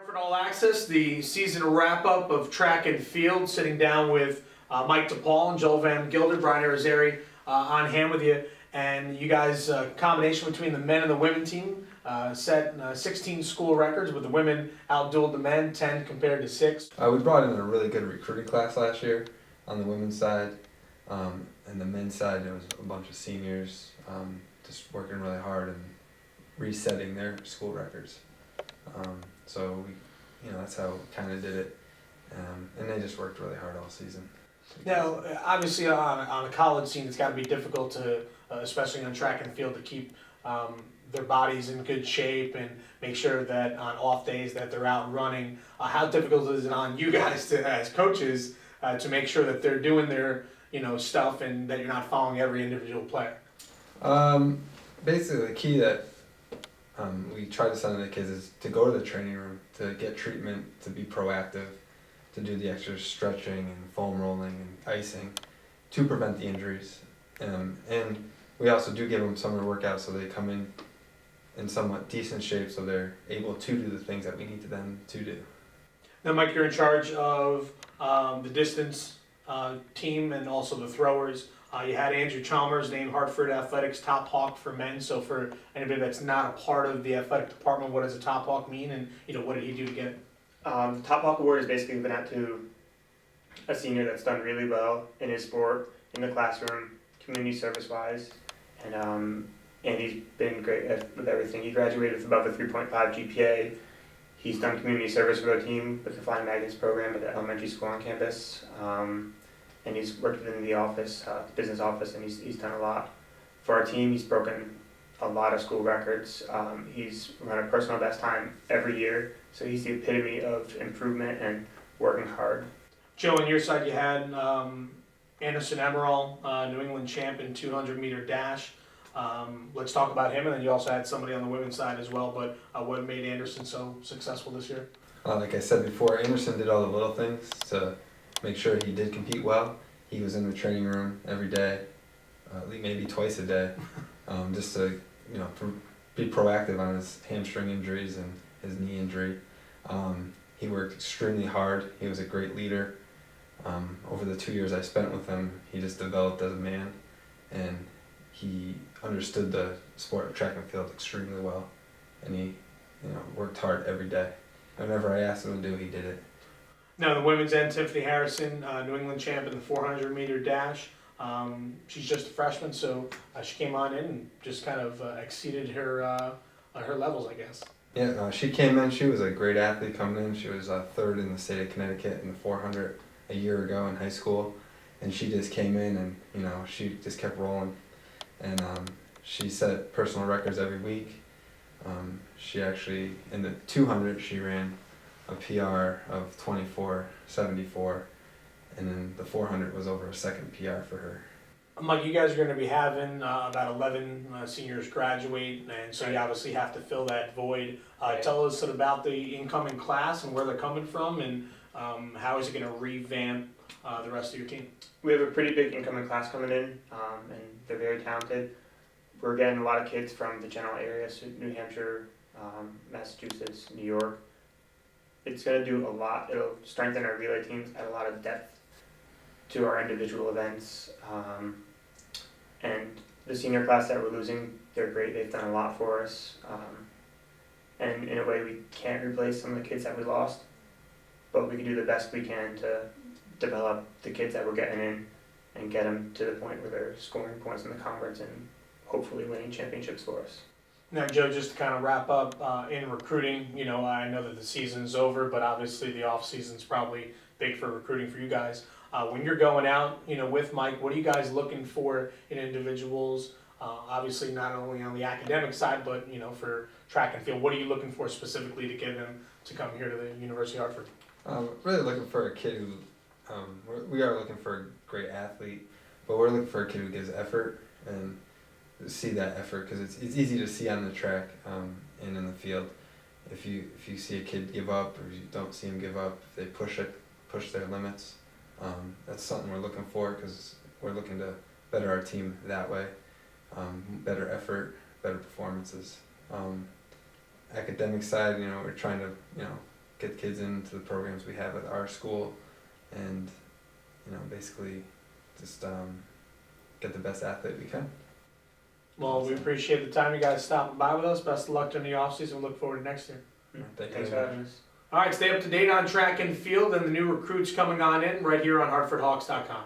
Hartford All Access, the season wrap-up of track and field, sitting down with Mike DuPaul and Joel Van Gilder, Brian Irizarry on hand with you. And you guys, combination between the men and the women team, set 16 school records, with the women outdueled the men, 10 compared to 6. We brought in a really good recruiting class last year on the women's side. And the men's side, there was a bunch of seniors just working really hard and resetting their school records. So we, that's how we kind of did it, and they just worked really hard all season. Now, obviously, on a college scene, it's got to be difficult to, especially on track and field, to keep their bodies in good shape and make sure that on off days that they're out running. How difficult is it on you guys to, as coaches, to make sure that they're doing their stuff and that you're not following every individual player? Basically, the key that we try to send to the kids is to go to the training room, to get treatment, to be proactive, to do the extra stretching and foam rolling and icing to prevent the injuries. And we also do give them summer workouts so they come in somewhat decent shape, so they're able to do the things that we need them to do. Now, Mike, you're in charge of the distance team and also the throwers. You had Andrew Chalmers named Hartford Athletics Top Hawk for men. So for anybody that's not a part of the athletic department, what does a Top Hawk mean, and what did he do to get it? The Top Hawk Award is basically given out to a senior that's done really well in his sport, in the classroom, community service-wise, and he's been great with everything. He graduated with above a 3.5 GPA. He's done community service with our team with the Flying Magnets program at the elementary school on campus. And he's worked within the office, business office, and he's done a lot for our team. He's broken a lot of school records. He's run a personal best time every year, so he's the epitome of improvement and working hard. Joe, on your side, you had Anderson Emerald, New England champ in 200-meter dash. Let's talk about him, and then you also had somebody on the women's side as well. But what made Anderson so successful this year? Like I said before, Anderson did all the little things to make sure he did compete well. He was in the training room every day, maybe twice a day, just to be proactive on his hamstring injuries and his knee injury. He worked extremely hard. He was a great leader. Over the 2 years I spent with him, he just developed as a man, and he understood the sport of track and field extremely well, and he worked hard every day. Whenever I asked him to do, he did it. Now, the women's end, Tiffany Harrison, New England champ in the 400-meter dash. She's just a freshman, so she came on in and just kind of exceeded her levels, I guess. Yeah, she came in. She was a great athlete coming in. She was third in the state of Connecticut in the 400 a year ago in high school, and she just came in and she just kept rolling, and she set personal records every week. She actually, in the 200, she ran a PR of 24:74, and then the 400 was over a second PR for her. Mike, you guys are going to be having about 11 seniors graduate, and so you obviously have to fill that void. Tell us about the incoming class and where they're coming from, and how is it going to revamp the rest of your team? We have a pretty big incoming class coming in, and they're very talented. We're getting a lot of kids from the general area, so New Hampshire, Massachusetts, New York. It's going to do a lot. It'll strengthen our relay teams, add a lot of depth to our individual events. And the senior class that we're losing, they're great. They've done a lot for us. And in a way, we can't replace some of the kids that we lost, but we can do the best we can to develop the kids that we're getting in and get them to the point where they're scoring points in the conference and hopefully winning championships for us. Now, Joe, just to kind of wrap up in recruiting, I know that the season's over, but obviously the off season's probably big for recruiting for you guys. When you're going out, with Mike, what are you guys looking for in individuals? Obviously, not only on the academic side, but for track and field, what are you looking for specifically to get them to come here to the University of Hartford? Really looking for a kid who, we are looking for a great athlete, but we're looking for a kid who gives effort and see that effort, because it's easy to see on the track and in the field. If you see a kid give up, or you don't see him give up, if they push their limits, that's something we're looking for, because we're looking to better our team that way. Better effort, better performances. Academic side, we're trying to get kids into the programs we have at our school, and basically just get the best athlete we can. Well, we appreciate the time you guys stopping by with us. Best of luck during the offseason. We look forward to next year. Thank you Thanks for very much. having us. All right, stay up to date on track and field and the new recruits coming on in right here on HartfordHawks.com.